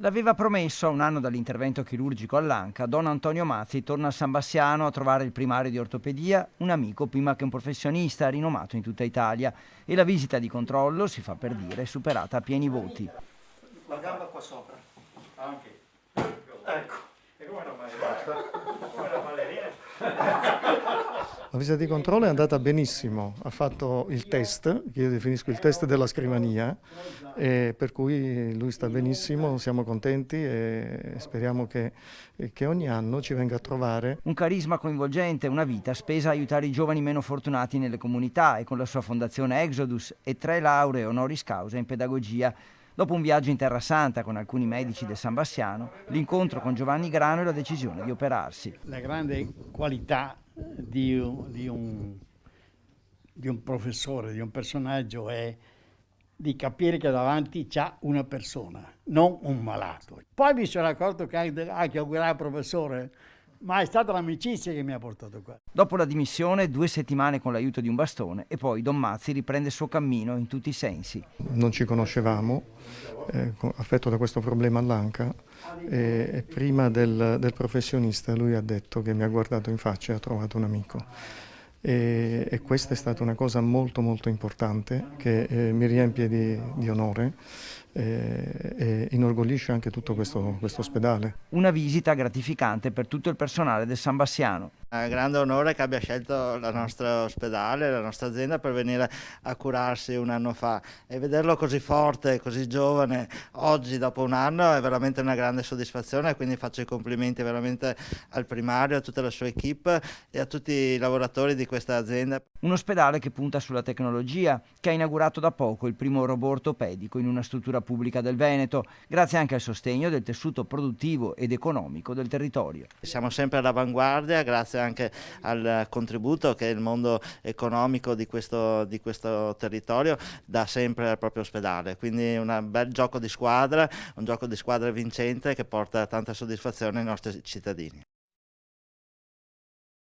L'aveva promesso a un anno dall'intervento chirurgico all'anca, don Antonio Mazzi torna a San Bassiano a trovare il primario di ortopedia, un amico prima che un professionista rinomato in tutta Italia, e la visita di controllo, si fa per dire, è superata a pieni voti. La gamba qua sopra. Anche. Ecco. E come una ballerina? Come una ballerina? La visita di controllo è andata benissimo, ha fatto il test, che io definisco il test della scrivania, e per cui lui sta benissimo, siamo contenti e speriamo che ogni anno ci venga a trovare. Un carisma coinvolgente, una vita spesa a aiutare i giovani meno fortunati nelle comunità, e con la sua fondazione Exodus e 3 lauree honoris causa in pedagogia. Dopo un viaggio in Terra Santa con alcuni medici del San Bassiano, l'incontro con Giovanni Grano e la decisione di operarsi. La grande qualità di un professore, di un personaggio, è di capire che davanti c'ha una persona, non un malato. Poi mi sono accorto che anche un grande professore, ma è stata l'amicizia che mi ha portato qua. Dopo la dimissione, 2 settimane con l'aiuto di un bastone, e poi don Mazzi riprende il suo cammino in tutti i sensi. Non ci conoscevamo, affetto da questo problema all'anca, e prima del professionista lui ha detto che mi ha guardato in faccia e ha trovato un amico. E questa è stata una cosa molto molto importante che mi riempie di onore e inorgoglisce anche tutto questo ospedale. Una visita gratificante per tutto il personale del San Bassiano. È un grande onore che abbia scelto il nostro ospedale, la nostra azienda per venire a curarsi un anno fa, e vederlo così forte, così giovane oggi dopo un anno è veramente una grande soddisfazione, quindi faccio i complimenti veramente al primario, a tutta la sua equipe e a tutti i lavoratori di questa azienda. Un ospedale che punta sulla tecnologia, che ha inaugurato da poco il primo robot ortopedico in una struttura pubblica del Veneto, grazie anche al sostegno del tessuto produttivo ed economico del territorio. Siamo sempre all'avanguardia grazie anche al contributo che il mondo economico di questo territorio dà sempre al proprio ospedale, quindi un bel gioco di squadra, un gioco di squadra vincente che porta tanta soddisfazione ai nostri cittadini.